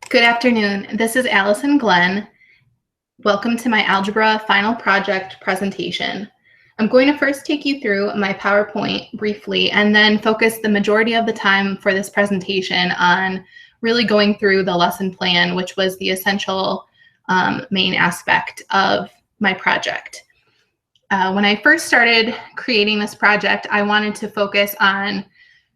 Good afternoon. This is Allison Glenn. Welcome to my Algebra final project presentation. I'm going to first take you through my PowerPoint briefly and then focus the majority of the time for this presentation on really going through the lesson plan, which was the essential main aspect of my project. When I first started creating this project, I wanted to focus on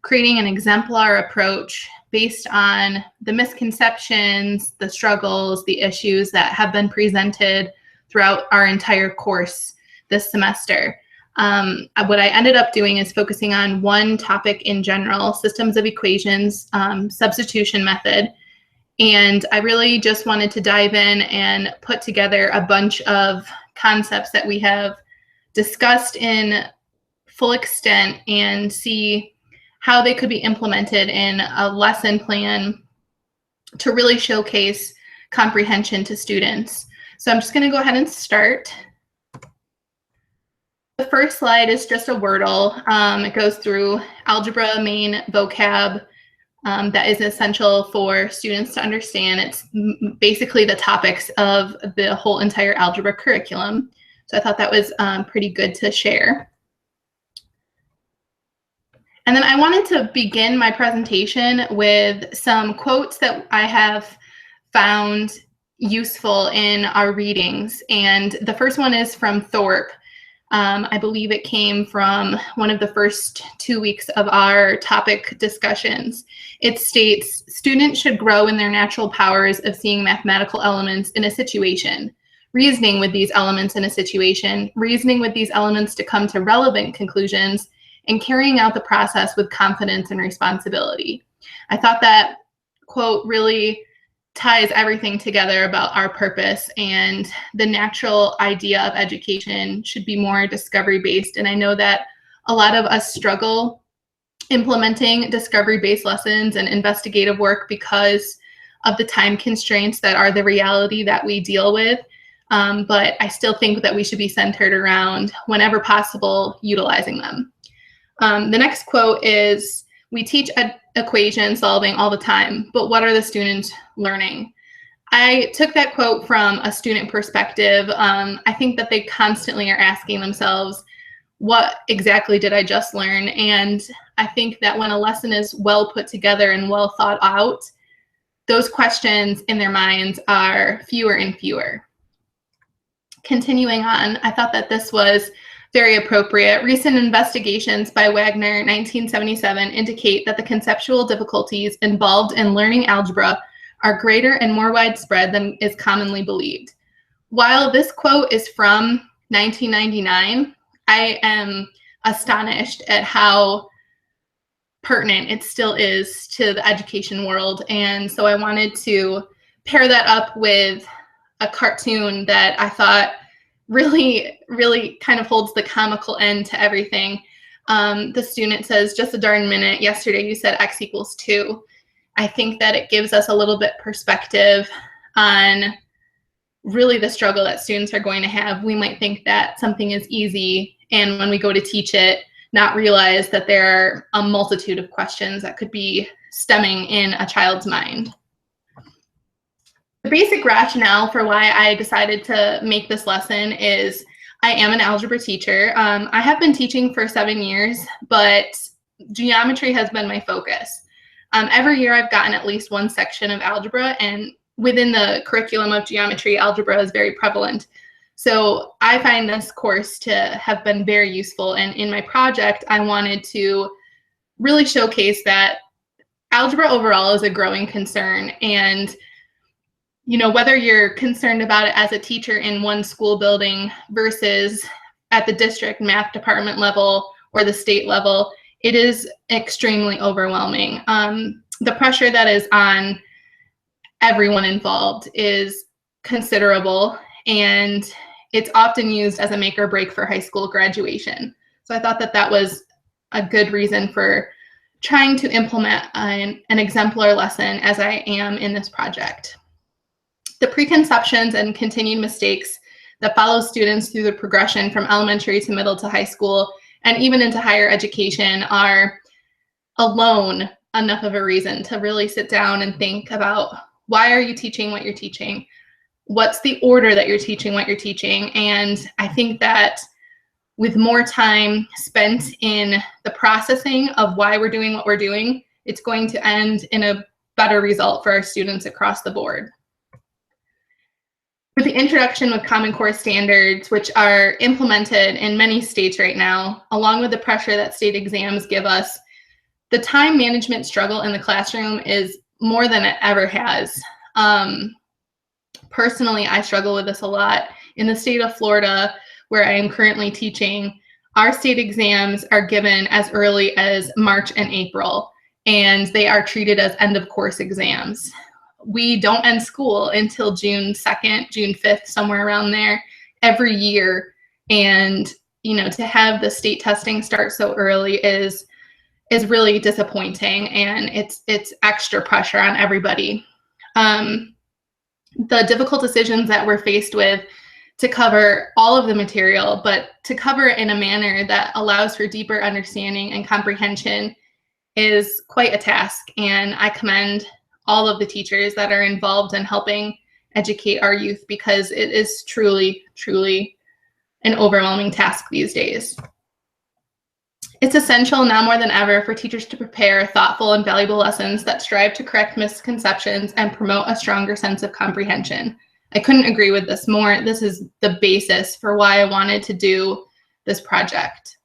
creating an exemplar approach based on the misconceptions, the struggles, the issues that have been presented throughout our entire course this semester. What I ended up doing is focusing on one topic in general, systems of equations, substitution method. And I really just wanted to dive in and put together a bunch of concepts that we have discussed in full extent and see how they could be implemented in a lesson plan to really showcase comprehension to students. So I'm just going to go ahead and start. The first slide is just a Wordle. It goes through algebra, main vocab that is essential for students to understand. It's basically the topics of the whole entire algebra curriculum. So I thought that was pretty good to share. And then I wanted to begin my presentation with some quotes that I have found useful in our readings. And the first one is from Thorpe. I believe it came from one of the first 2 weeks of our topic discussions. It states, students should grow in their natural powers of seeing mathematical elements in a situation, reasoning with these elements in a situation, reasoning with these elements to come to relevant conclusions, and carrying out the process with confidence and responsibility. I thought that quote really ties everything together about our purpose, and the natural idea of education should be more discovery-based. And I know that a lot of us struggle implementing discovery-based lessons and investigative work because of the time constraints that are the reality that we deal with. But I still think that we should be centered around, whenever possible, utilizing them. The next quote is, we teach equation solving all the time, but what are the students learning? I took that quote from a student perspective. I think that they constantly are asking themselves, what exactly did I just learn? And I think that when a lesson is well put together and well thought out, those questions in their minds are fewer and fewer. Continuing on, I thought that this was very appropriate. Recent investigations by Wagner, 1977, indicate that the conceptual difficulties involved in learning algebra are greater and more widespread than is commonly believed. While this quote is from 1999, I am astonished at how pertinent it still is to the education world. And so I wanted to pair that up with a cartoon that I thought really kind of holds the comical end to everything. The student says, just a darn minute, yesterday you said x equals 2. I think that it gives us a little bit perspective on really the struggle that students are going to have. We might think that something is easy, and when we go to teach it, not realize that there are a multitude of questions that could be stemming in a child's mind. The basic rationale for why I decided to make this lesson is I am an algebra teacher. I have been teaching for 7 years, but geometry has been my focus. Every year I've gotten at least one section of algebra, and within the curriculum of geometry, algebra is very prevalent. So I find this course to have been very useful, and in my project, I wanted to really showcase that algebra overall is a growing concern. And you know, whether you're concerned about it as a teacher in one school building versus at the district math department level or the state level, it is extremely overwhelming. The pressure that is on everyone involved is considerable, and it's often used as a make or break for high school graduation. So I thought that that was a good reason for trying to implement an exemplar lesson as I am in this project. The preconceptions and continued mistakes that follow students through the progression from elementary to middle to high school and even into higher education are alone enough of a reason to really sit down and think about Why are you teaching what you're teaching? What's the order that you're teaching what you're teaching? And I think that with more time spent in the processing of why we're doing what we're doing, it's going to end in a better result for our students across the board. With the introduction with Common Core standards, which are implemented in many states right now, along with the pressure that state exams give us, the time management struggle in the classroom is more than it ever has. Personally, I struggle with this a lot. In the state of Florida, where I am currently teaching, our state exams are given as early as March and April, and they are treated as end of course exams. We don't end school until June 2nd, June 5th, somewhere around there every year. And, you know, to have the state testing start so early is really disappointing, and it's extra pressure on everybody. The difficult decisions that we're faced with to cover all of the material, but to cover it in a manner that allows for deeper understanding and comprehension is quite a task. And I commend all of the teachers that are involved in helping educate our youth, because it is truly, truly an overwhelming task these days. It's essential now more than ever for teachers to prepare thoughtful and valuable lessons that strive to correct misconceptions and promote a stronger sense of comprehension. I couldn't agree with this more. This is the basis for why I wanted to do this project.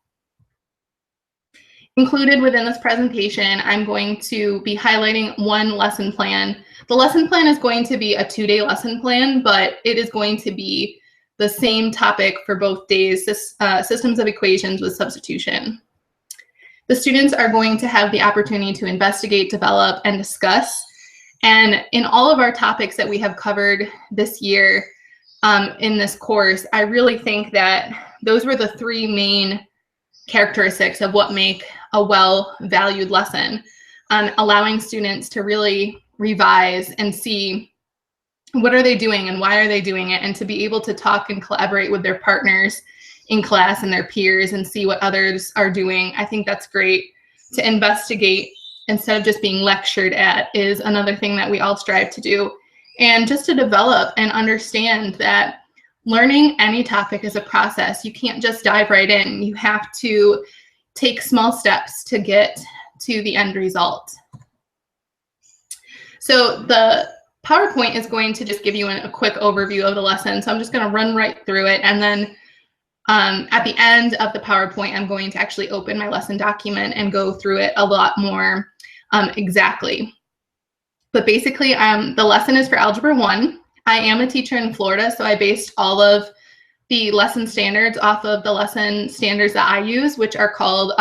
Included within this presentation, I'm going to be highlighting one lesson plan. The lesson plan is going to be a 2-day lesson plan, but it is going to be the same topic for both days, systems of equations with substitution. The students are going to have the opportunity to investigate, develop, and discuss. And in all of our topics that we have covered this year in this course, I really think that those were the 3 main characteristics of what make a well-valued lesson, allowing students to really revise and see what are they doing and why are they doing it, and to be able to talk and collaborate with their partners in class and their peers and see what others are doing. I think that's great. To investigate instead of just being lectured at is another thing that we all strive to do. And just to develop and understand that learning any topic is a process. You can't just dive right in. You have to take small steps to get to the end result. So the PowerPoint is going to just give you a quick overview of the lesson. So I'm just going to run right through it, and then at the end of the PowerPoint, I'm going to actually open my lesson document and go through it a lot more exactly. But basically, the lesson is for Algebra 1. I am a teacher in Florida, so I based all of the lesson standards off of the lesson standards that I use, which are called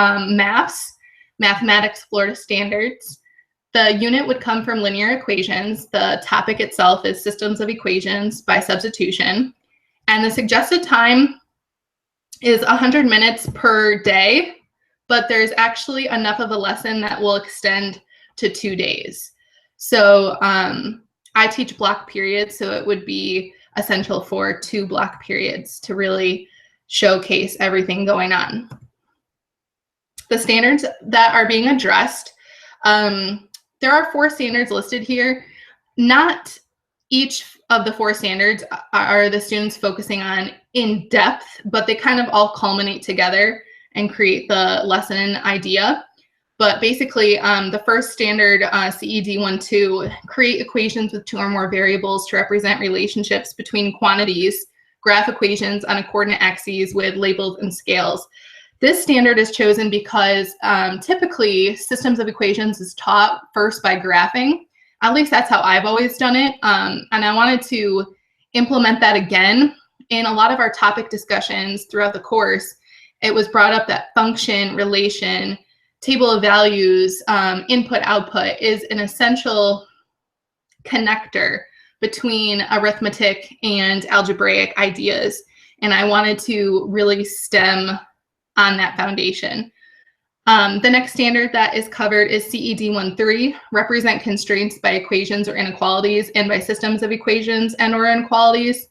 Mathematics Florida Standards. The unit would come from linear equations. The topic itself is systems of equations by substitution. And the suggested time is 100 minutes per day, but there's actually enough of a lesson that will extend to 2 days. So I teach block periods, so it would be essential for 2 block periods to really showcase everything going on. The standards that are being addressed, there are 4 standards listed here. Not each of the 4 standards are the students focusing on in depth, but they kind of all culminate together and create the lesson idea. But basically, the first standard, CED12, create equations with 2 or more variables to represent relationships between quantities, graph equations on a coordinate axes with labels and scales. This standard is chosen because typically systems of equations is taught first by graphing. At least that's how I've always done it. And I wanted to implement that again. In a lot of our topic discussions throughout the course, it was brought up that function, relation, table of values, input, output is an essential connector between arithmetic and algebraic ideas. And I wanted to really stem on that foundation. The next standard that is covered is CED13, represent constraints by equations or inequalities and by systems of equations and or inequalities,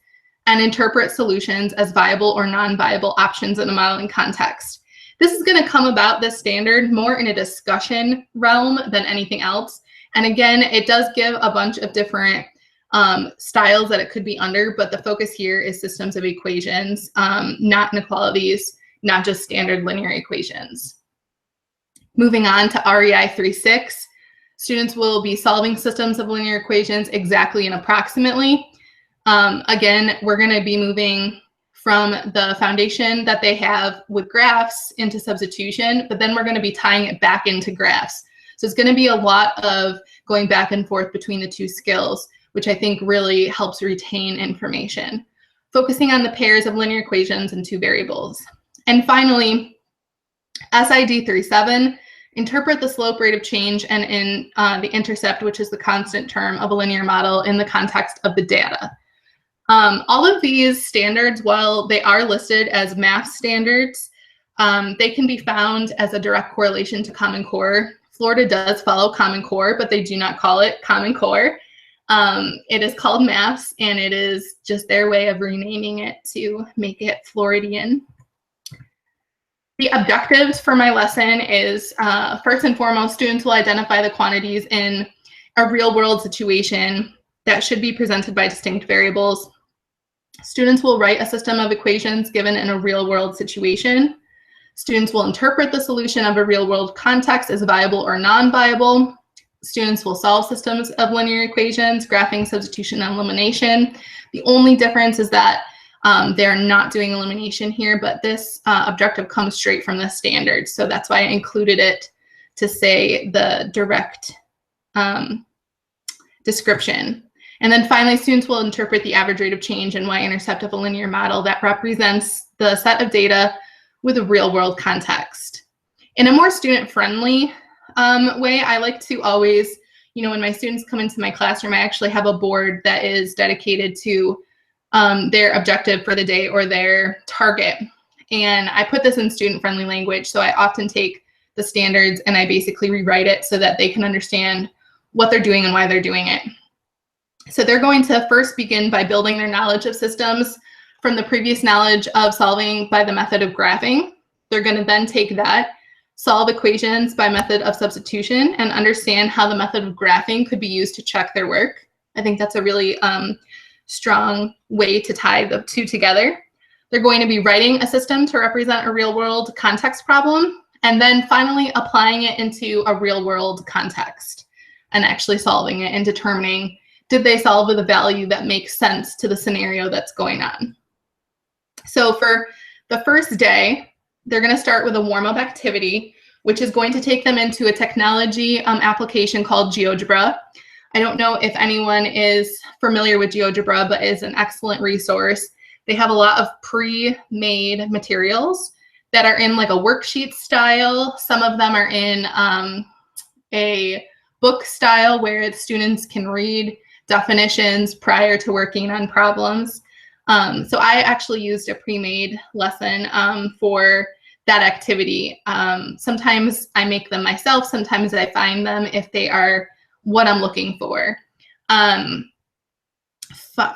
and interpret solutions as viable or non-viable options in a modeling context. This is going to come about, this standard, more in a discussion realm than anything else. And again, it does give a bunch of different styles that it could be under, but the focus here is systems of equations, not inequalities, not just standard linear equations. Moving on to LAI546, students will be solving systems of linear equations exactly and approximately. Again, we're going to be moving from the foundation that they have with graphs into substitution, but then we're going to be tying it back into graphs. So it's going to be a lot of going back and forth between the two skills, which I think really helps retain information. Focusing on the pairs of linear equations and two variables. And finally, SID 37, interpret the slope rate of change and in the intercept, which is the constant term of a linear model in the context of the data. All of these standards, while they are listed as math standards, they can be found as a direct correlation to Common Core. Florida does follow Common Core, but they do not call it Common Core. It is called MAFS, and it is just their way of renaming it to make it Floridian. The objectives for my lesson is, first and foremost, students will identify the quantities in a real-world situation that should be presented by distinct variables. Students will write a system of equations given in a real-world situation. Students will interpret the solution of a real-world context as viable or non-viable. Students will solve systems of linear equations, graphing, substitution, and elimination. The only difference is that they're not doing elimination here, but this objective comes straight from the standards. So that's why I included it to say the direct description. And then finally, students will interpret the average rate of change and y-intercept of a linear model that represents the set of data with a real-world context. In a more student-friendly way, I like to always, when my students come into my classroom, I actually have a board that is dedicated to their objective for the day or their target. And I put this in student-friendly language, so I often take the standards and I basically rewrite it so that they can understand what they're doing and why they're doing it. So they're going to first begin by building their knowledge of systems from the previous knowledge of solving by the method of graphing. They're going to then take that, solve equations by method of substitution, and understand how the method of graphing could be used to check their work. I think that's a really strong way to tie the two together. They're going to be writing a system to represent a real-world context problem, and then finally applying it into a real-world context and actually solving it and determining, did they solve with a value that makes sense to the scenario that's going on? So for the first day, they're going to start with a warm-up activity, which is going to take them into a technology application called GeoGebra. I don't know if anyone is familiar with GeoGebra, but it's an excellent resource. They have a lot of pre-made materials that are in like a worksheet style. Some of them are in a book style where students can read definitions prior to working on problems. So I actually used a pre-made lesson for that activity. Sometimes I make them myself, sometimes I find them if they are what I'm looking for.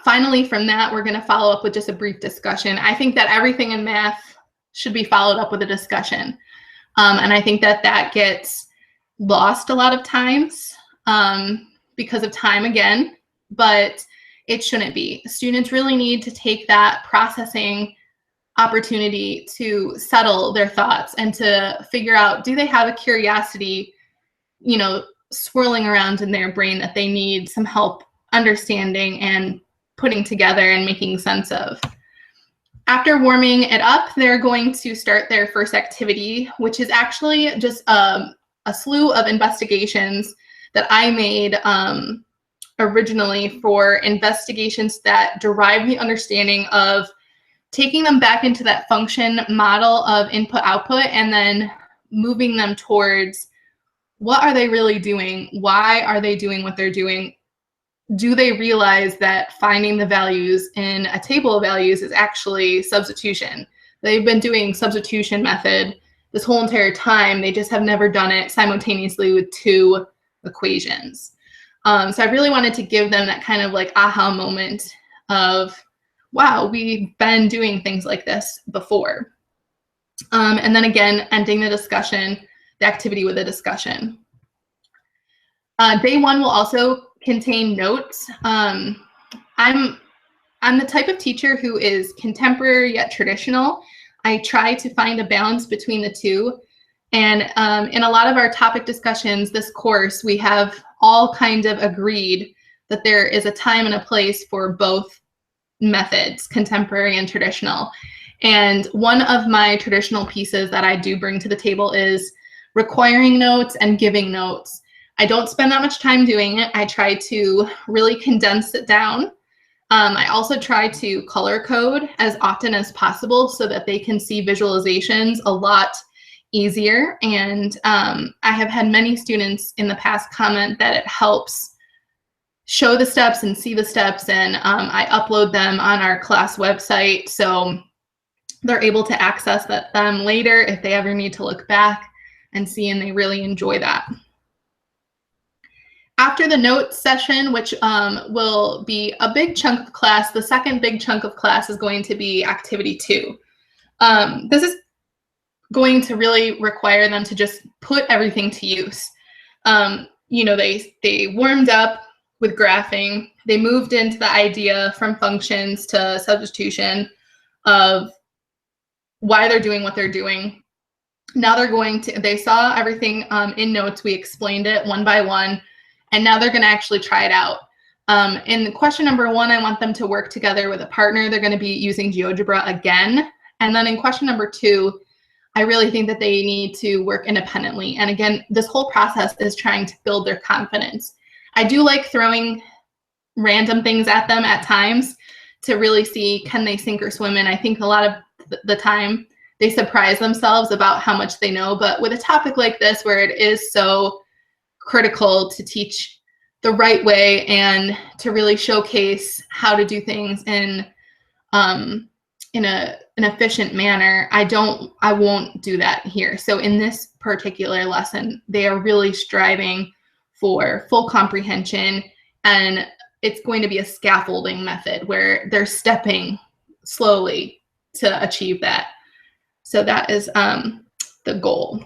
Finally, from that, we're going to follow up with just a brief discussion. I think that everything in math should be followed up with a discussion. And I think that that gets lost a lot of times because of time again, but it shouldn't be. Students really need to take that processing opportunity to settle their thoughts and to figure out, do they have a curiosity, swirling around in their brain that they need some help understanding and putting together and making sense of. After warming it up, they're going to start their first activity, which is actually just a slew of investigations that I made originally for investigations that derive the understanding of taking them back into that function model of input-output and then moving them towards what are they really doing? Why are they doing what they're doing? Do they realize that finding the values in a table of values is actually substitution? They've been doing substitution method this whole entire time. They just have never done it simultaneously with two equations. So I really wanted to give them that kind of like aha moment of, wow, we've been doing things like this before. And then again, ending the discussion, the activity with a discussion. Day one will also contain notes. I'm the type of teacher who is contemporary yet traditional. I try to find a balance between the two. And in a lot of our topic discussions this course, we have all kind of agreed that there is a time and a place for both methods, contemporary and traditional. And one of my traditional pieces that I do bring to the table is requiring notes and giving notes. I don't spend that much time doing it. I try to really condense it down. I also try to color code as often as possible so that they can see visualizations a lot easier. And I have had many students in the past comment that it helps show the steps and see the steps, and I upload them on our class website so they're able to access them later if they ever need to look back and see, and they really enjoy that. After the notes session, which will be a big chunk of class, the second big chunk of class is going to be activity 2. This is going to really require them to just put everything to use. You know, they warmed up with graphing. They moved into the idea from functions to substitution of why they're doing what they're doing. Now they're going to, they saw everything in notes. We explained it one by one. And now they're going to actually try it out. In question number 1, I want them to work together with a partner. They're going to be using GeoGebra again. And then in question number 2, I really think that they need to work independently. And again, this whole process is trying to build their confidence. I do like throwing random things at them at times to really see, can they sink or swim? And I think a lot of the time they surprise themselves about how much they know. But with a topic like this, where it is so critical to teach the right way and to really showcase how to do things in an efficient manner, I won't do that here. So in this particular lesson, they are really striving for full comprehension, and it's going to be a scaffolding method where they're stepping slowly to achieve that. So that is the goal.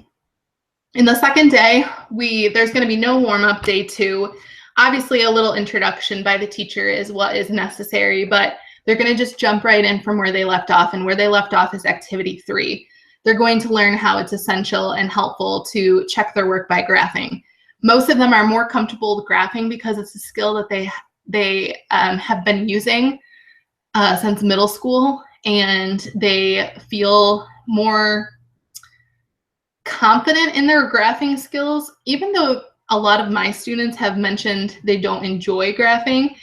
In the second day, there's going to be no warm-up. Day 2. Obviously, a little introduction by the teacher is what is necessary, but they're going to just jump right in from where they left off, and where they left off is activity 3. They're going to learn how it's essential and helpful to check their work by graphing. Most of them are more comfortable with graphing because it's a skill that they have been using since middle school, and they feel more confident in their graphing skills. Even though a lot of my students have mentioned they don't enjoy graphing,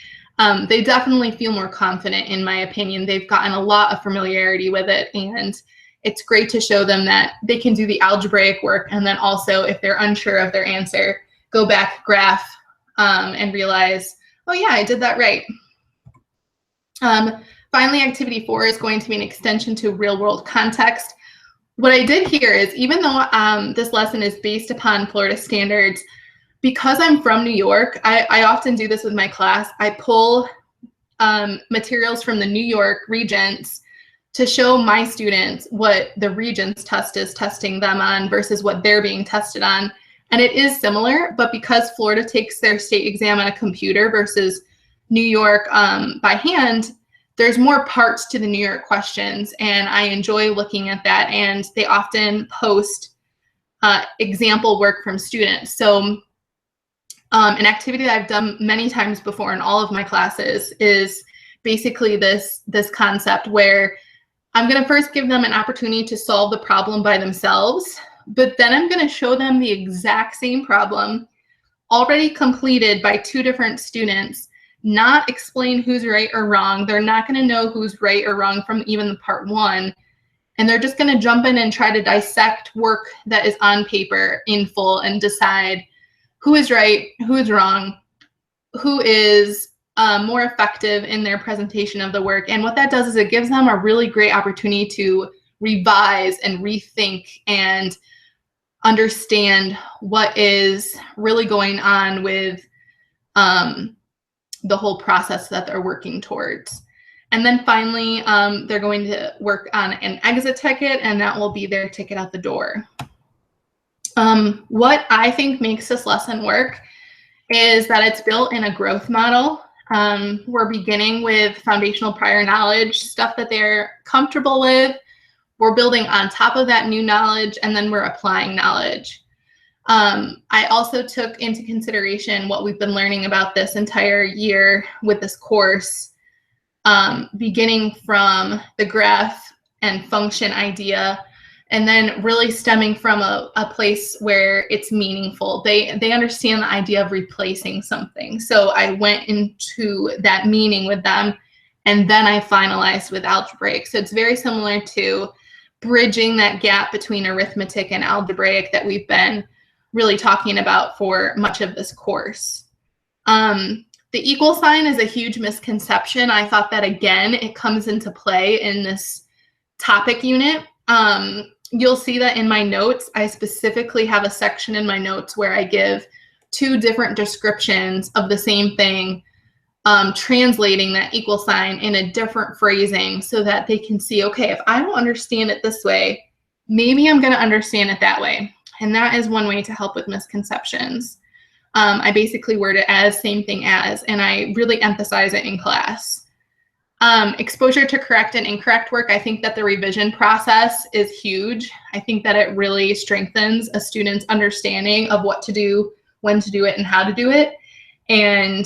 they definitely feel more confident, in my opinion. They've gotten a lot of familiarity with it, and it's great to show them that they can do the algebraic work, and then also, if they're unsure of their answer, go back, graph, and realize, oh yeah, I did that right. Finally, activity 4 is going to be an extension to real-world context. What I did here is, even though this lesson is based upon Florida standards, because I'm from New York, I often do this with my class. I pull materials from the New York Regents to show my students what the Regents test is testing them on versus what they're being tested on. And it is similar, but because Florida takes their state exam on a computer versus New York by hand, there's more parts to the New York questions, and I enjoy looking at that. And they often post example work from students. So an activity that I've done many times before in all of my classes is basically this concept where I'm going to first give them an opportunity to solve the problem by themselves, but then I'm going to show them the exact same problem already completed by 2 different students, not explain who's right or wrong. They're not going to know who's right or wrong from even the part 1. And they're just going to jump in and try to dissect work that is on paper in full and decide who is right, who is wrong, who is more effective in their presentation of the work. And what that does is it gives them a really great opportunity to revise and rethink and understand what is really going on with the whole process that they're working towards. And then finally, they're going to work on an exit ticket, and that will be their ticket out the door. What I think makes this lesson work is that it's built in a growth model. We're beginning with foundational prior knowledge, stuff that they're comfortable with. We're building on top of that new knowledge, and then we're applying knowledge. I also took into consideration what we've been learning about this entire year with this course, beginning from the graph and function idea, and then really stemming from a place where it's meaningful. They understand the idea of replacing something. So I went into that meaning with them, and then I finalized with algebraic. So it's very similar to bridging that gap between arithmetic and algebraic that we've been really talking about for much of this course. The equal sign is a huge misconception. I thought that, again, it comes into play in this topic unit. You'll see that in my notes, I specifically have a section in my notes where I give 2 different descriptions of the same thing, translating that equal sign in a different phrasing so that they can see, okay, if I don't understand it this way, maybe I'm going to understand it that way. And that is one way to help with misconceptions. I basically word it as same thing as, and I really emphasize it in class. Exposure to correct and incorrect work. I think that the revision process is huge. I think that it really strengthens a student's understanding of what to do, when to do it, and how to do it. And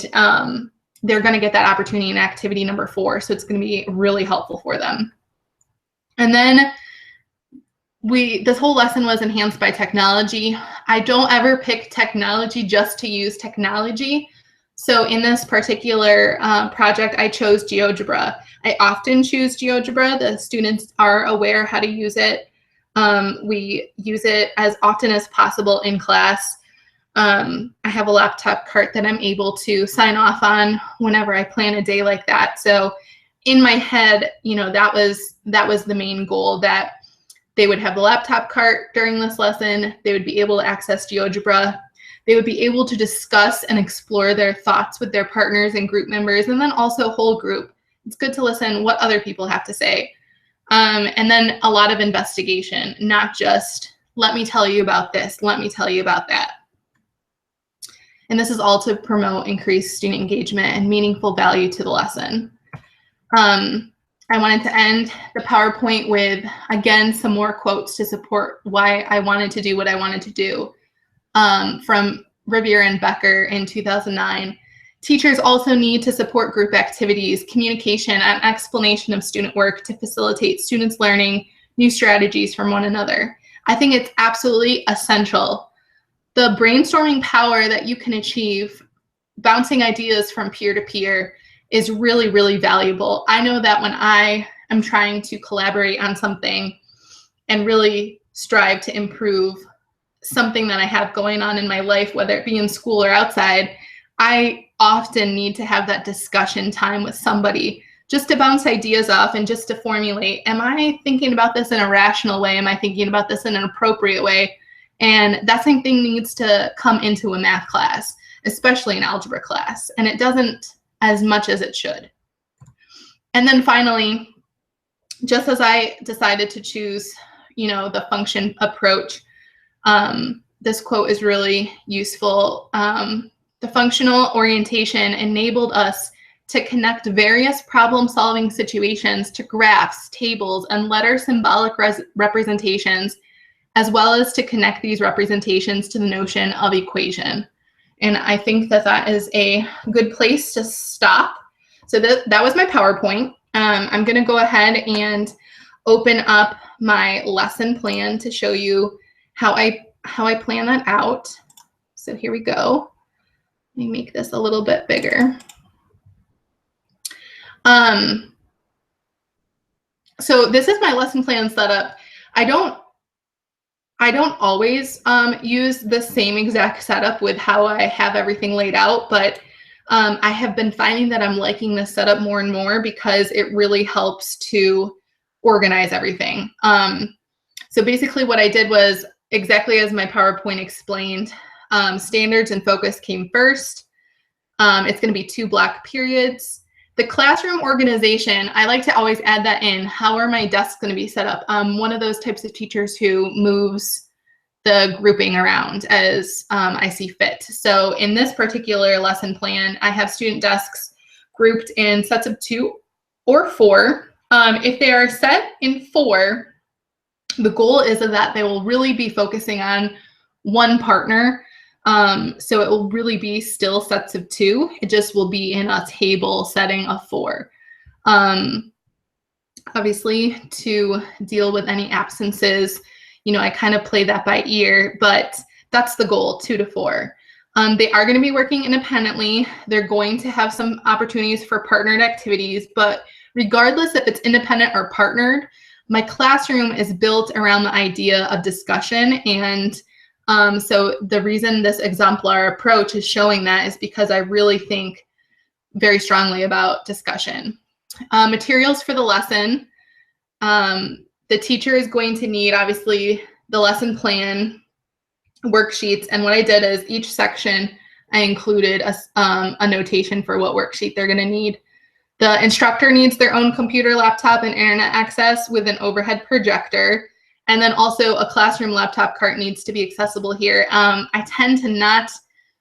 they're going to get that opportunity in activity number 4. So it's going to be really helpful for them. And then this whole lesson was enhanced by technology. I don't ever pick technology just to use technology. So in this particular project, I chose GeoGebra. I often choose GeoGebra. The students are aware how to use it. We use it as often as possible in class. I have a laptop cart that I'm able to sign off on whenever I plan a day like that. So in my head, that was the main goal, that they would have the laptop cart during this lesson. They would be able to access GeoGebra. They would be able to discuss and explore their thoughts with their partners and group members, and then also whole group. It's good to listen what other people have to say. And then a lot of investigation, not just, let me tell you about this, let me tell you about that. And this is all to promote increased student engagement and meaningful value to the lesson. I wanted to end the PowerPoint with, again, some more quotes to support why I wanted to do what I wanted to do. From Riviere and Becker in 2009. Teachers also need to support group activities, communication, and explanation of student work to facilitate students learning new strategies from one another. I think it's absolutely essential. The brainstorming power that you can achieve bouncing ideas from peer to peer is really, really valuable. I know that when I am trying to collaborate on something and really strive to improve something that I have going on in my life, whether it be in school or outside, I often need to have that discussion time with somebody just to bounce ideas off and just to formulate, am I thinking about this in a rational way? Am I thinking about this in an appropriate way? And that same thing needs to come into a math class, especially an algebra class, and it doesn't as much as it should. And then finally, just as I decided to choose, the function approach, this quote is really useful. The functional orientation enabled us to connect various problem-solving situations to graphs, tables, and letter symbolic representations, as well as to connect these representations to the notion of equation. And I think that that is a good place to stop. So that was my PowerPoint. I'm going to go ahead and open up my lesson plan to show you how I plan that out. So here we go. Let me make this a little bit bigger. So this is my lesson plan setup. I don't always use the same exact setup with how I have everything laid out, but I have been finding that I'm liking this setup more and more because it really helps to organize everything. So basically what I did was exactly as my PowerPoint explained. Standards and focus came first. It's going to be 2 block periods. The classroom organization, I like to always add that in. How are my desks going to be set up? I'm one of those types of teachers who moves the grouping around as I see fit. So in this particular lesson plan, I have student desks grouped in sets of 2 or 4. If they are set in 4, the goal is that they will really be focusing on one partner. So it will really be still sets of 2. It just will be in a table setting of 4. Obviously, to deal with any absences, I kind of play that by ear, but that's the goal, 2 to 4. They are going to be working independently. They're going to have some opportunities for partnered activities, but regardless if it's independent or partnered, my classroom is built around the idea of discussion. And so the reason this exemplar approach is showing that is because I really think very strongly about discussion. Materials for the lesson. The teacher is going to need, obviously, the lesson plan, worksheets, and what I did is each section I included a notation for what worksheet they're going to need. The instructor needs their own computer, laptop, and internet access with an overhead projector. And then also a classroom laptop cart needs to be accessible here. I tend to not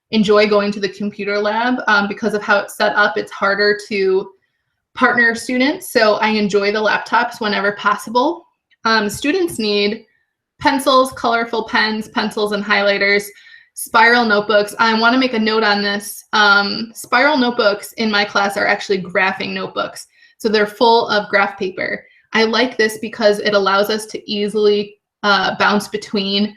enjoy going to the computer lab because of how it's set up. It's harder to partner students, so I enjoy the laptops whenever possible. Students need pencils, colorful pens, pencils, and highlighters, spiral notebooks. I want to make a note on this. Spiral notebooks in my class are actually graphing notebooks, so they're full of graph paper. I like this because it allows us to easily bounce between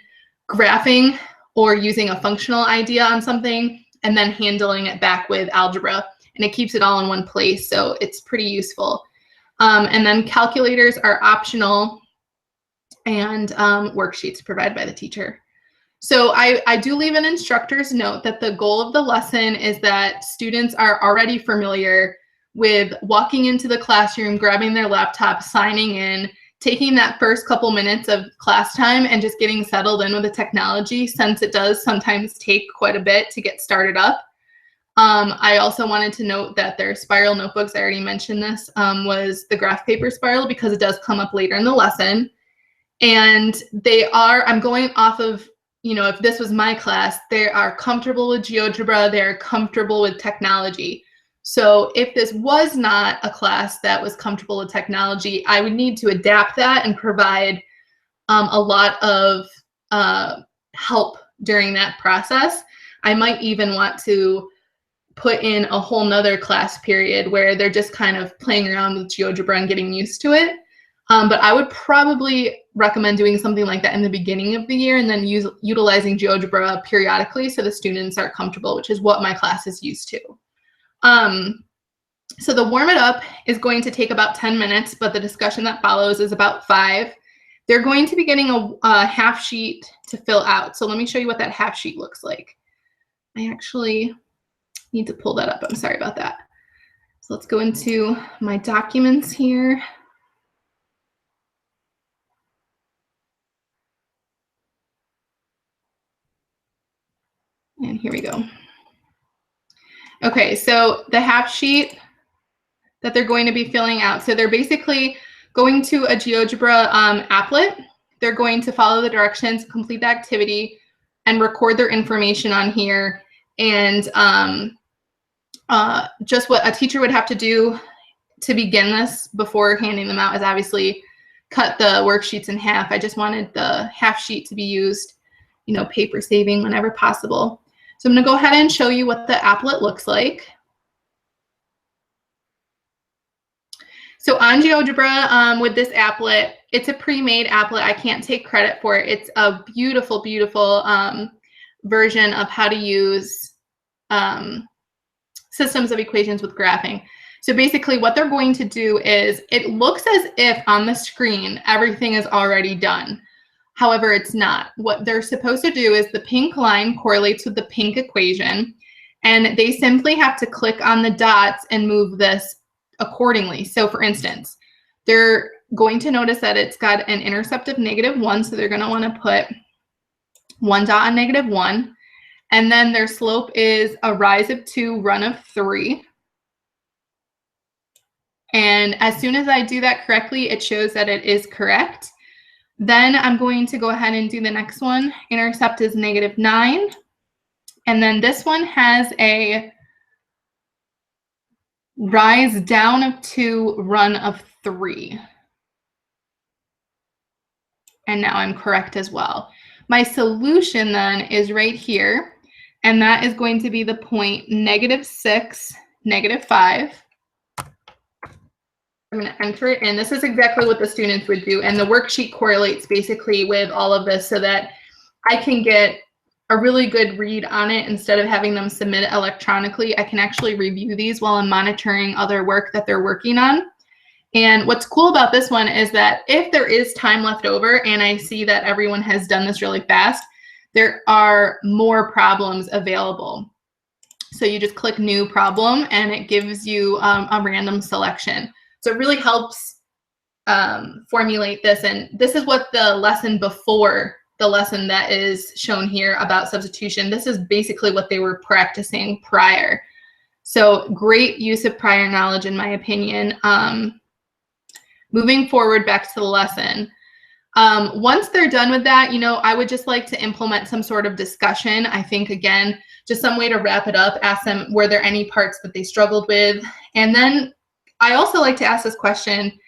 graphing or using a functional idea on something and then handling it back with algebra. And it keeps it all in one place, so it's pretty useful. And then calculators are optional, and worksheets provided by the teacher. So I do leave an instructor's note that the goal of the lesson is that students are already familiar with walking into the classroom, grabbing their laptop, signing in, taking that first couple minutes of class time and just getting settled in with the technology, since it does sometimes take quite a bit to get started up. I also wanted to note that their spiral notebooks, I already mentioned this, was the graph paper spiral because it does come up later in the lesson. And I'm going off of, if this was my class, they are comfortable with GeoGebra, they're comfortable with technology. So if this was not a class that was comfortable with technology, I would need to adapt that and provide a lot of help during that process. I might even want to put in a whole nother class period where they're just kind of playing around with GeoGebra and getting used to it. But I would probably recommend doing something like that in the beginning of the year and then utilizing GeoGebra periodically so the students are comfortable, which is what my class is used to. So the warm it up is going to take about 10 minutes, but the discussion that follows is about 5. They're going to be getting a half sheet to fill out. So let me show you what that half sheet looks like. I actually need to pull that up. I'm sorry about that. So let's go into my documents here. And here we go. Okay, so the half sheet that they're going to be filling out. So they're basically going to a GeoGebra applet. They're going to follow the directions, complete the activity, and record their information on here. And just what a teacher would have to do to begin this before handing them out is obviously cut the worksheets in half. I just wanted the half sheet to be used, paper saving whenever possible. So I'm going to go ahead and show you what the applet looks like. So on GeoGebra, with this applet, it's a pre-made applet. I can't take credit for it. It's a beautiful, beautiful version of how to use systems of equations with graphing. So basically what they're going to do is, it looks as if on the screen everything is already done. However, it's not. What they're supposed to do is the pink line correlates with the pink equation, and they simply have to click on the dots and move this accordingly. So for instance, they're going to notice that it's got an intercept of -1, so they're going to want to put 1 dot on -1. And then their slope is a rise of 2, run of 3. And as soon as I do that correctly, it shows that it is correct. Then I'm going to go ahead and do the next one. Intercept is -9. And then this one has a rise down of 2, run of 3. And now I'm correct as well. My solution then is right here, and that is going to be the point -6, -5. I'm going to enter it in. This is exactly what the students would do, and the worksheet correlates basically with all of this so that I can get a really good read on it. Instead of having them submit it electronically, I can actually review these while I'm monitoring other work that they're working on. And what's cool about this one is that if there is time left over and I see that everyone has done this really fast, there are more problems available. So you just click new problem and it gives you a random selection. So it really helps formulate this. And this is what the lesson before the lesson that is shown here about substitution. This is basically what they were practicing prior. So great use of prior knowledge, in my opinion. Moving forward back to the lesson. Once they're done with that, I would just like to implement some sort of discussion. I think, again, just some way to wrap it up, ask them, were there any parts that they struggled with? And then I also like to ask this question,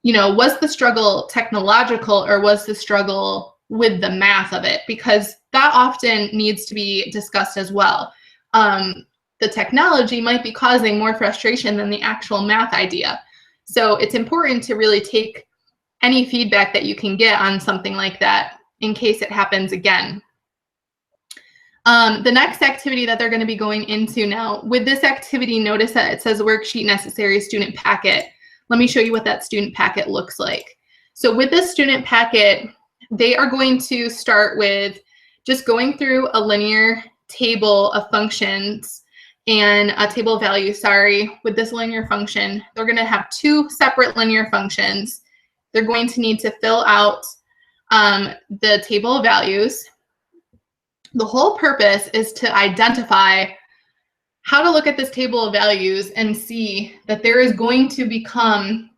was the struggle technological or was the struggle with the math of it? Because that often needs to be discussed as well. The technology might be causing more frustration than the actual math idea. So it's important to really take any feedback that you can get on something like that in case it happens again. The next activity that they're going to be going into now, with this activity, notice that it says worksheet necessary student packet. Let me show you what that student packet looks like. So with this student packet, they are going to start with just going through a linear table of functions and a table of values, with this linear function. They're going to have 2 separate linear functions. They're going to need to fill out the table of values. The whole purpose is to identify how to look at this table of values and see that there is going to become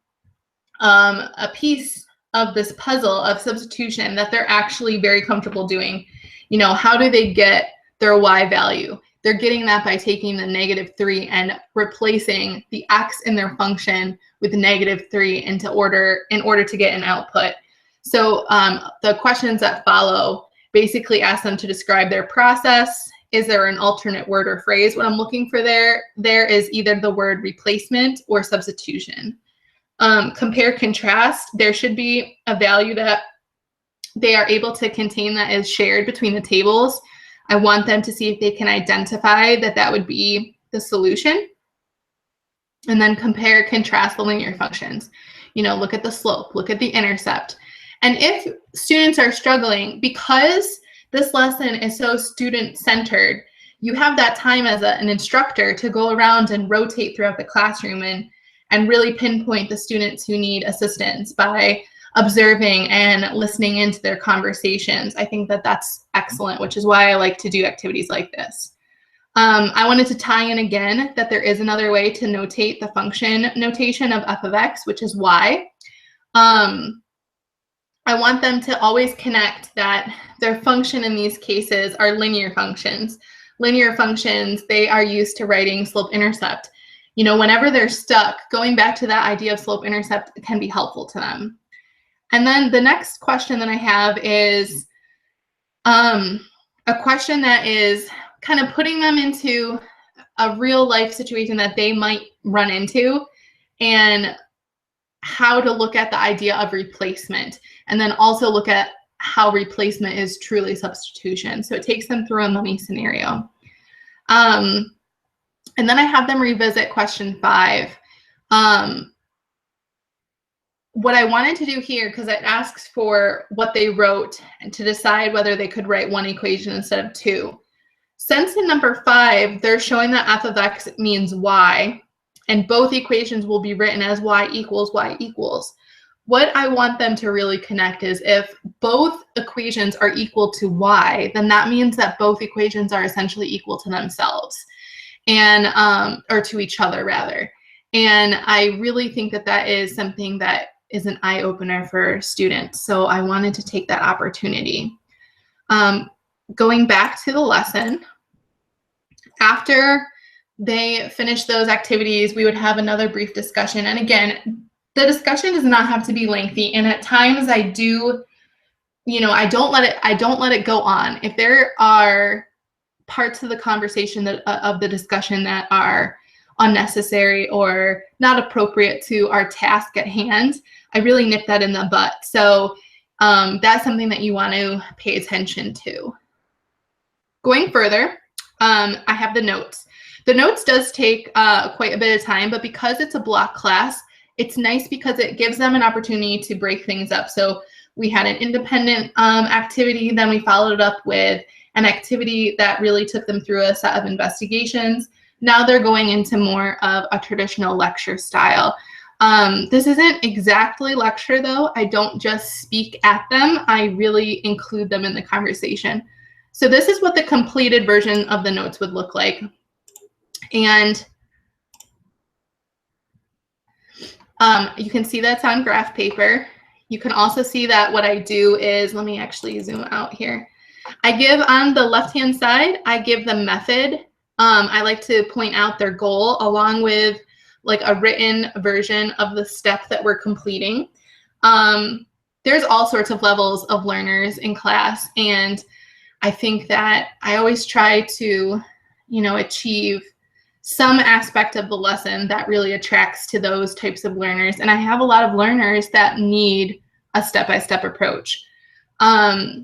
a piece of this puzzle of substitution that they're actually very comfortable doing. How do they get their y value? They're getting that by taking the -3 and replacing the x in their function with -3 in order to get an output. So the questions that follow basically ask them to describe their process. Is there an alternate word or phrase? What I'm looking for there is either the word replacement or substitution. Compare, contrast. There should be a value that they are able to contain that is shared between the tables. I want them to see if they can identify that would be the solution. And then compare, contrast the linear functions. Look at the slope, look at the intercept. And if students are struggling, because this lesson is so student-centered, you have that time as an instructor to go around and rotate throughout the classroom and really pinpoint the students who need assistance by observing and listening into their conversations. I think that that's excellent, which is why I like to do activities like this. I wanted to tie in again that there is another way to notate the function notation of f of x, which is y. I want them to always connect that their function in these cases are linear functions. Linear functions, they are used to writing slope-intercept. Whenever they're stuck, going back to that idea of slope-intercept can be helpful to them. And then the next question that I have is a question that is kind of putting them into a real life situation that they might run into and how to look at the idea of replacement, and then also look at how replacement is truly substitution. So it takes them through a money scenario. And then I have them revisit question 5. What I wanted to do here, because it asks for what they wrote and to decide whether they could write 1 equation instead of 2. Since in number 5, they're showing that f of x means y, and both equations will be written as y equals y equals. What I want them to really connect is if both equations are equal to y, then that means that both equations are essentially equal to themselves, and or to each other rather. And I really think that that is something that is an eye-opener for students. So I wanted to take that opportunity. Going back to the lesson, after they finished those activities, we would have another brief discussion. And again, the discussion does not have to be lengthy. And at times I do, I don't let it go on. If there are parts of the conversation of the discussion that are unnecessary or not appropriate to our task at hand, I really nip that in the butt. So that's something that you want to pay attention to. Going further, I have the notes. The notes does take quite a bit of time, but because it's a block class, it's nice because it gives them an opportunity to break things up. So we had an independent activity, then we followed it up with an activity that really took them through a set of investigations. Now they're going into more of a traditional lecture style. This isn't exactly lecture though. I don't just speak at them. I really include them in the conversation. So this is what the completed version of the notes would look like. And you can see that's on graph paper. You can also see that what I do is, let me actually zoom out here. I give on the left-hand side, I give the method. I like to point out their goal along with like a written version of the step that we're completing. There's all sorts of levels of learners in class, and I think that I always try to, achieve some aspect of the lesson that really attracts to those types of learners. And I have a lot of learners that need a step-by-step approach.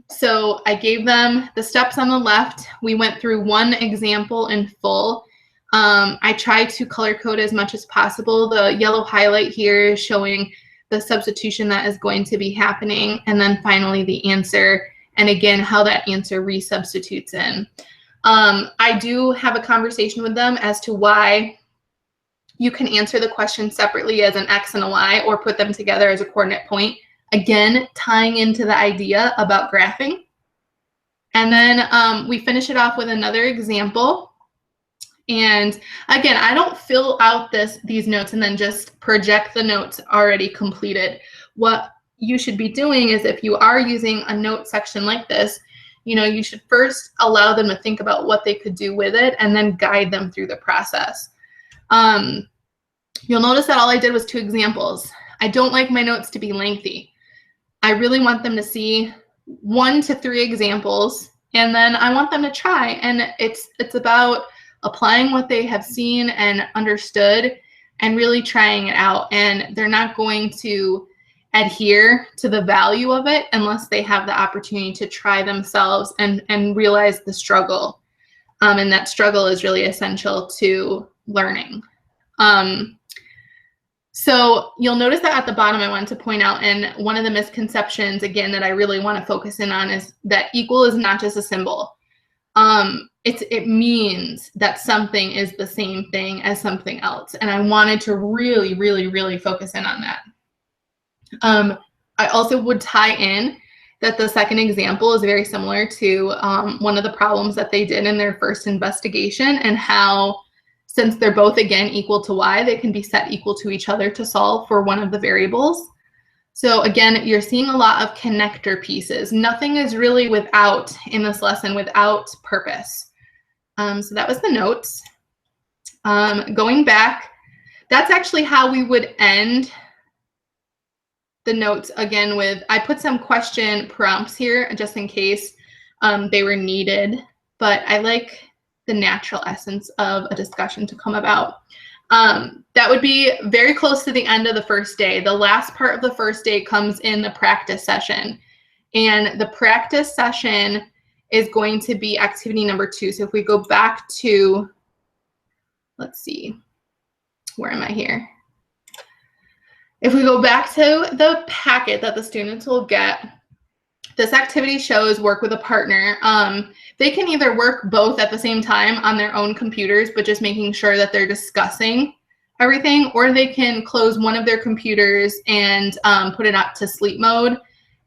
So I gave them the steps on the left. We went through one example in full. I tried to color code as much as possible. The yellow highlight here is showing the substitution that is going to be happening. And then finally the answer. And again, how that answer resubstitutes in. I do have a conversation with them as to why you can answer the question separately as an X and a Y or put them together as a coordinate point. Again, tying into the idea about graphing. And then we finish it off with another example. And again, I don't fill out these notes and then just project the notes already completed. What you should be doing is, if you are using a note section like this, you should first allow them to think about what they could do with it and then guide them through the process. You'll notice that all I did was 2 examples. I don't like my notes to be lengthy. I really want them to see 1 to 3 examples, and then I want them to try. And it's about applying what they have seen and understood and really trying it out. And they're not going to adhere to the value of it unless they have the opportunity to try themselves and realize the struggle. And that struggle is really essential to learning. So you'll notice that at the bottom, I wanted to point out, and one of the misconceptions, again, that I really want to focus in on is that equal is not just a symbol. It means that something is the same thing as something else. And I wanted to really, really, really focus in on that. I also would tie in that the second example is very similar to one of the problems that they did in their first investigation, and how, since they're both, again, equal to y, they can be set equal to each other to solve for one of the variables. So again, you're seeing a lot of connector pieces. Nothing is really in this lesson without purpose. So that was the notes. Going back, that's actually how we would end the notes, again, with, I put some question prompts here just in case they were needed, but I like the natural essence of a discussion to come about. That would be very close to the end of the first day. The last part of the first day comes in the practice session. And the practice session is going to be activity number 2. So if we go back to, let's see, where am I here? If we go back to the packet that the students will get, this activity shows work with a partner. They can either work both at the same time on their own computers, but just making sure that they're discussing everything, or they can close one of their computers and put it up to sleep mode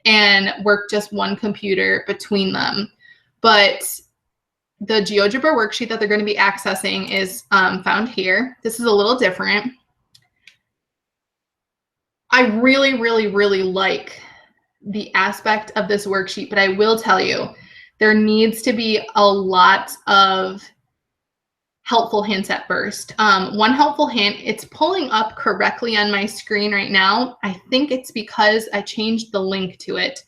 and work just one computer between them. But the GeoGebra worksheet that they're going to be accessing is found here. This is a little different. I really, really, really like the aspect of this worksheet, but I will tell you, there needs to be a lot of helpful hints at first. One helpful hint, it's pulling up correctly on my screen right now. I think it's because I changed the link to it.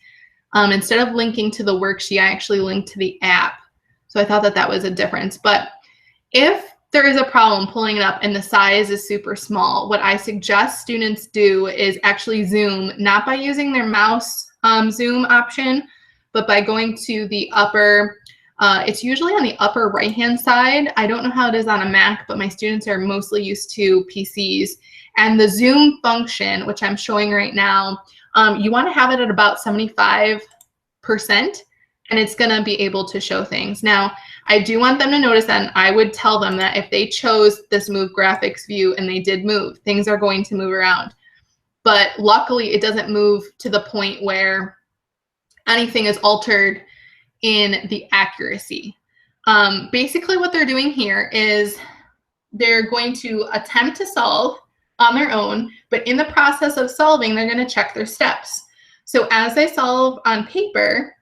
Instead of linking to the worksheet, I actually linked to the app. So I thought that that was a difference. But if there is a problem pulling it up and the size is super small, what I suggest students do is actually zoom, not by using their mouse zoom option, but by going to the upper, it's usually on the upper right-hand side. I don't know how it is on a Mac, but my students are mostly used to PCs. And the zoom function, which I'm showing right now, you want to have it at about 75%, and it's going to be able to show things. Now, I do want them to notice that, and I would tell them that if they chose this move graphics view and they did move, things are going to move around. But luckily, it doesn't move to the point where anything is altered in the accuracy. Basically, what they're doing here is they're going to attempt to solve on their own, but in the process of solving, they're going to check their steps. So as they solve on paper,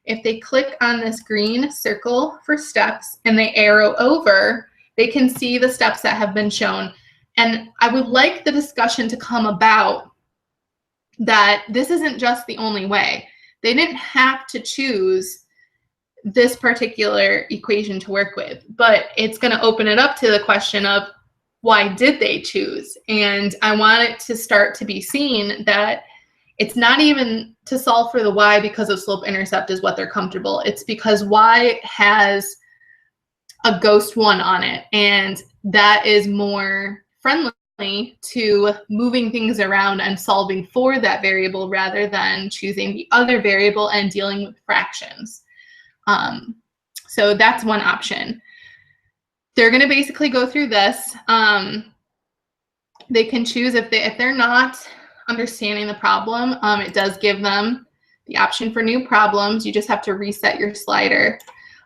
if they click on this green circle for steps and they arrow over, they can see the steps that have been shown. And I would like the discussion to come about that this isn't just the only way. They didn't have to choose this particular equation to work with, but it's going to open it up to the question of why did they choose? And I want it to start to be seen that it's not even to solve for the y because of slope intercept is what they're comfortable. It's because y has a ghost 1 on it, and that is more friendly to moving things around and solving for that variable rather than choosing the other variable and dealing with fractions. So that's one option. They're going to basically go through this. They can choose if they're not understanding the problem. It does give them the option for new problems. You just have to reset your slider.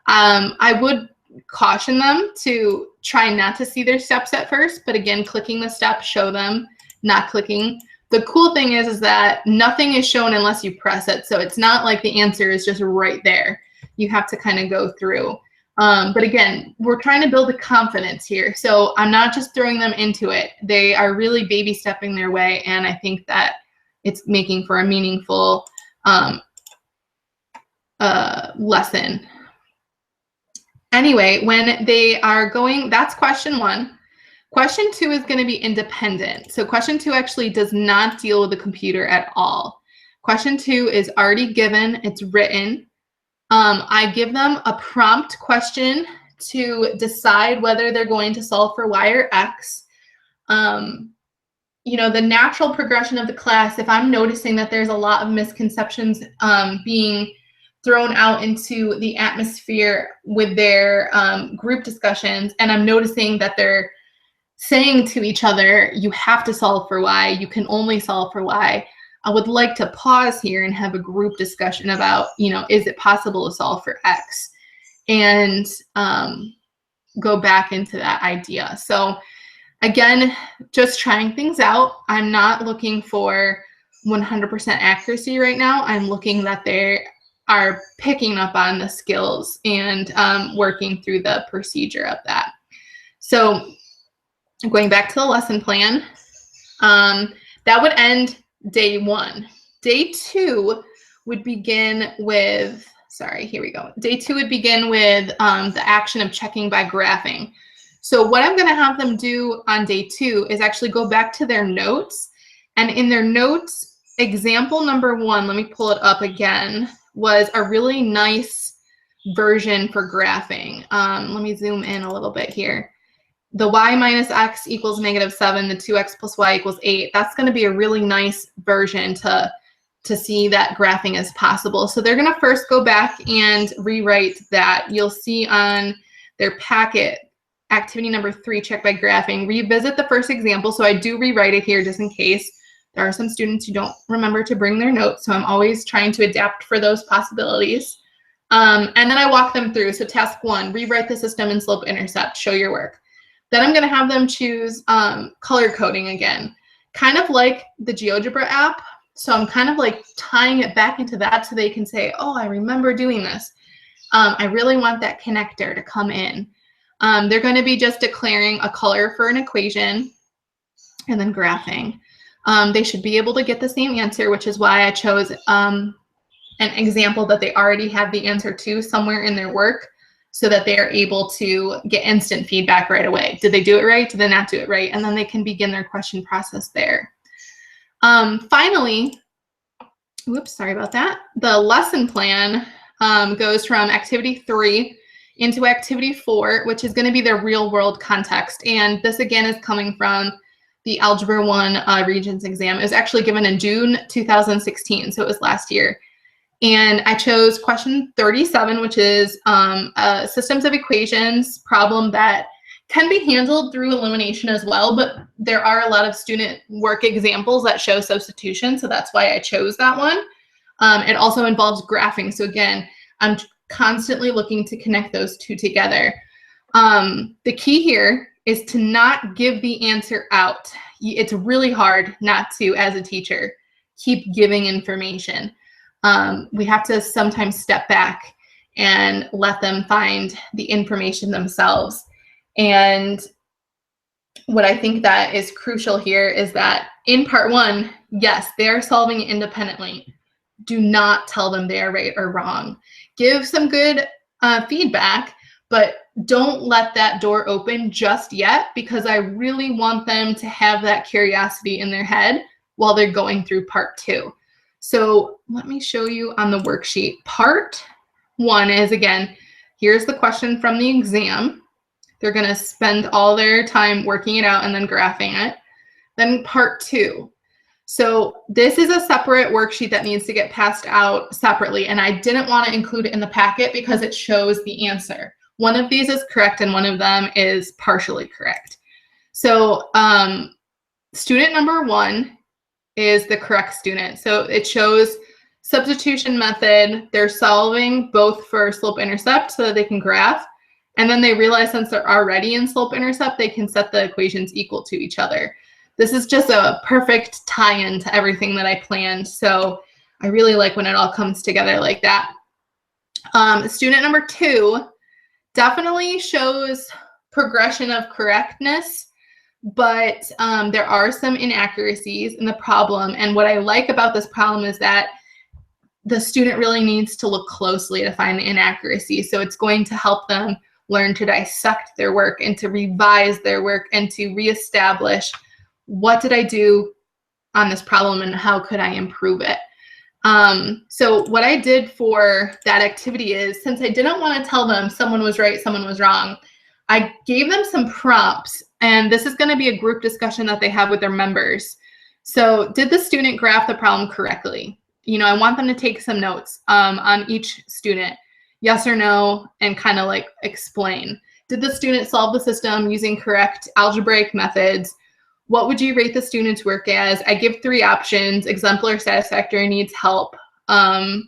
I would caution them to try not to see their steps at first, but again, clicking the steps, show them, not clicking. The cool thing is that nothing is shown unless you press it. So it's not like the answer is just right there. You have to kind of go through. But again, we're trying to build a confidence here. So I'm not just throwing them into it. They are really baby stepping their way. And I think that it's making for a meaningful lesson. Anyway, when they are going, that's question 1. Question 2 is going to be independent. So question 2 actually does not deal with the computer at all. Question 2 is already given. It's written. I give them a prompt question to decide whether they're going to solve for y or x. You know, the natural progression of the class, if I'm noticing that there's a lot of misconceptions being thrown out into the atmosphere with their group discussions, and I'm noticing that they're saying to each other, you have to solve for y, you can only solve for y, I would like to pause here and have a group discussion about, you know, is it possible to solve for x? And go back into that idea. So again, just trying things out. I'm not looking for 100% accuracy right now. I'm looking that they are picking up on the skills and working through the procedure of that. So going back to the lesson plan, that would end day 1. Day 2 would begin with, sorry, here we go. Day 2 would begin with the action of checking by graphing. So what I'm going to have them do on day 2 is actually go back to their notes. And in their notes, example number 1, let me pull it up again, was a really nice version for graphing. Let me zoom in a little bit here. The y minus x equals -7, the 2x plus y equals 8. That's going to be a really nice version to see that graphing is possible. So they're going to first go back and rewrite that. You'll see on their packet, activity number 3, check by graphing, revisit the first example. So I do rewrite it here just in case. There are some students who don't remember to bring their notes, so I'm always trying to adapt for those possibilities. And then I walk them through. So task 1, rewrite the system in slope intercept, show your work. Then I'm going to have them choose color coding again. kind of like the GeoGebra app. So I'm kind of like tying it back into that so they can say, oh, I remember doing this. I really want that connector to come in. They're going to be just declaring a color for an equation and then graphing. They should be able to get the same answer, which is why I chose an example that they already have the answer to somewhere in their work so that they are able to get instant feedback right away. Did they do it right? Did they not do it right? And then they can begin their question process there. Finally, whoops, sorry about that. The lesson plan goes from activity 3 into activity 4, which is going to be their real world context. And this again is coming from the Algebra 1 Regents exam. It was actually given in June 2016, so it was last year. And I chose question 37, which is a systems of equations problem that can be handled through elimination as well, but there are a lot of student work examples that show substitution, so that's why I chose that one. It also involves graphing, so again, I'm constantly looking to connect those two together. The key here is to not give the answer out. It's really hard not to, as a teacher, keep giving information. We have to sometimes step back and let them find the information themselves. And what I think that is crucial here is that in part 1, yes, they're solving it independently. Do not tell them they're right or wrong. Give some good feedback, but don't let that door open just yet, because I really want them to have that curiosity in their head while they're going through part 2. So let me show you on the worksheet. Part 1 is, again, here's the question from the exam. They're going to spend all their time working it out and then graphing it. Then part 2. So this is a separate worksheet that needs to get passed out separately, and I didn't want to include it in the packet because it shows the answer. One of these is correct and one of them is partially correct. So student number 1 is the correct student. So it shows substitution method. They're solving both for slope-intercept so that they can graph. And then they realize since they're already in slope-intercept, they can set the equations equal to each other. This is just a perfect tie-in to everything that I planned. So I really like when it all comes together like that. Student number 2 definitely shows progression of correctness, but there are some inaccuracies in the problem. And what I like about this problem is that the student really needs to look closely to find the inaccuracy. So it's going to help them learn to dissect their work and to revise their work and to reestablish what did I do on this problem and how could I improve it. So what I did for that activity is, since I didn't want to tell them someone was right, someone was wrong, I gave them some prompts, and this is going to be a group discussion that they have with their members. So did the student graph the problem correctly? You know, I want them to take some notes on each student, yes or no, and kind of like explain. Did the student solve the system using correct algebraic methods? What would you rate the student's work as? I give 3 options: exemplary, satisfactory, needs help. And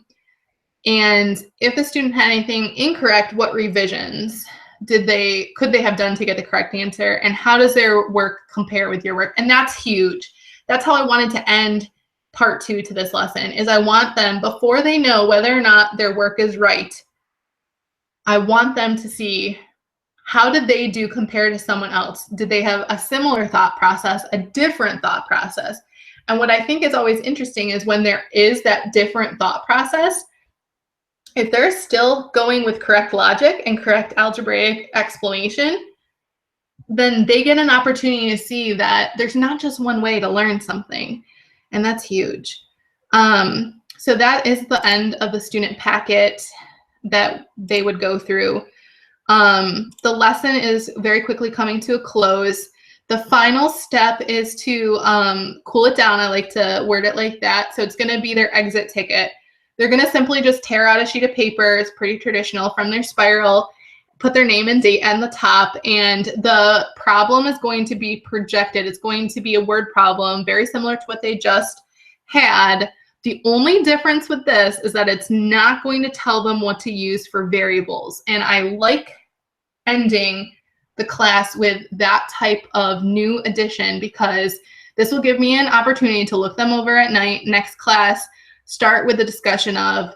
if the student had anything incorrect, what revisions could they have done to get the correct answer? And how does their work compare with your work? And that's huge. That's how I wanted to end part 2 to this lesson, is I want them, before they know whether or not their work is right, I want them to see, how did they do compared to someone else? Did they have a similar thought process, a different thought process? And what I think is always interesting is when there is that different thought process, if they're still going with correct logic and correct algebraic explanation, then they get an opportunity to see that there's not just one way to learn something. And that's huge. So that is the end of the student packet that they would go through. The lesson is very quickly coming to a close. The final step is to cool it down. I like to word it like that. So it's going to be their exit ticket. They're going to simply just tear out a sheet of paper. It's pretty traditional, from their spiral, put their name and date on the top, and the problem is going to be projected. It's going to be a word problem, very similar to what they just had. The only difference with this is that it's not going to tell them what to use for variables. And I like ending the class with that type of new addition, because This will give me an opportunity to look them over at night. Next class, start with the discussion of,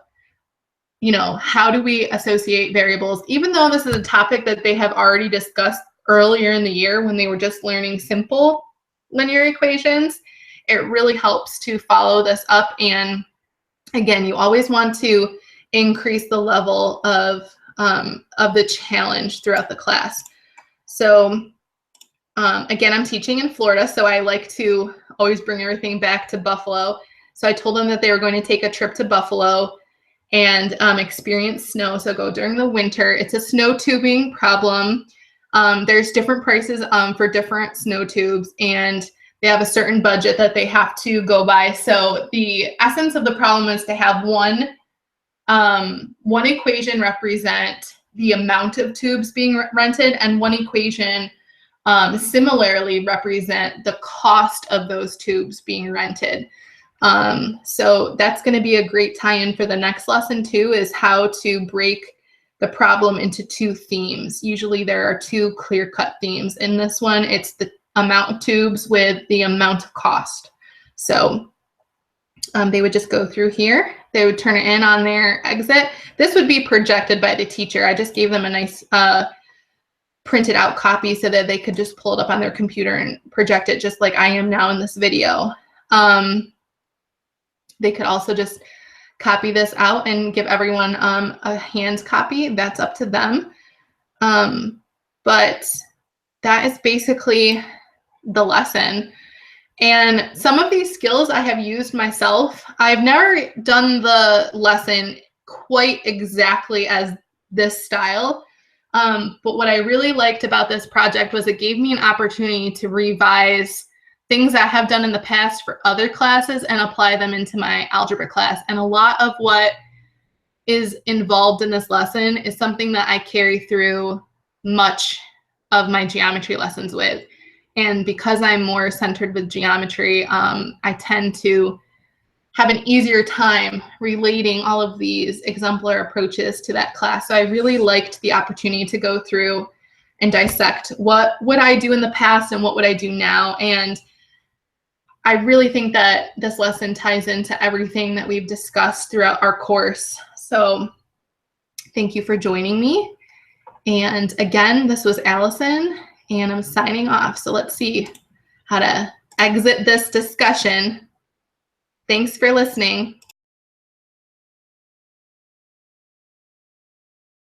you know, how do we associate variables? Even though this is a topic that they have already discussed earlier in the year when they were just learning simple linear equations, it really helps to follow this up. And again, you always want to increase the level of the challenge throughout the class. So again, I'm teaching in Florida, so I like to always bring everything back to Buffalo. So I told them that they were going to take a trip to Buffalo and experience snow. So go during the winter. It's a snow tubing problem. There's different prices for different snow tubes, and they have a certain budget that they have to go by. So the essence of the problem is to have one equation represent the amount of tubes being rented, and one equation similarly represent the cost of those tubes being rented. So that's going to be a great tie-in for the next lesson too, is how to break the problem into two themes. Usually there are two clear-cut themes. In this one, it's the amount of tubes with the amount of cost. So they would just go through here. They would turn it in on their exit. This would be projected by the teacher. I just gave them a nice printed out copy so that they could just pull it up on their computer and project it just like I am now in this video. They could also just copy this out and give everyone a hand copy. That's up to them. But that is basically the lesson. And some of these skills I have used myself. I've never done the lesson quite exactly as this style. But what I really liked about this project was it gave me an opportunity to revise things I have done in the past for other classes and apply them into my algebra class. And a lot of what is involved in this lesson is something that I carry through much of my geometry lessons with. And because I'm more centered with geometry, I tend to have an easier time relating all of these exemplar approaches to that class. So I really liked the opportunity to go through and dissect what would I do in the past and what would I do now. And I really think that this lesson ties into everything that we've discussed throughout our course. So thank you for joining me. And again, this was Allison, and I'm signing off. So let's see how to exit this discussion. Thanks for listening.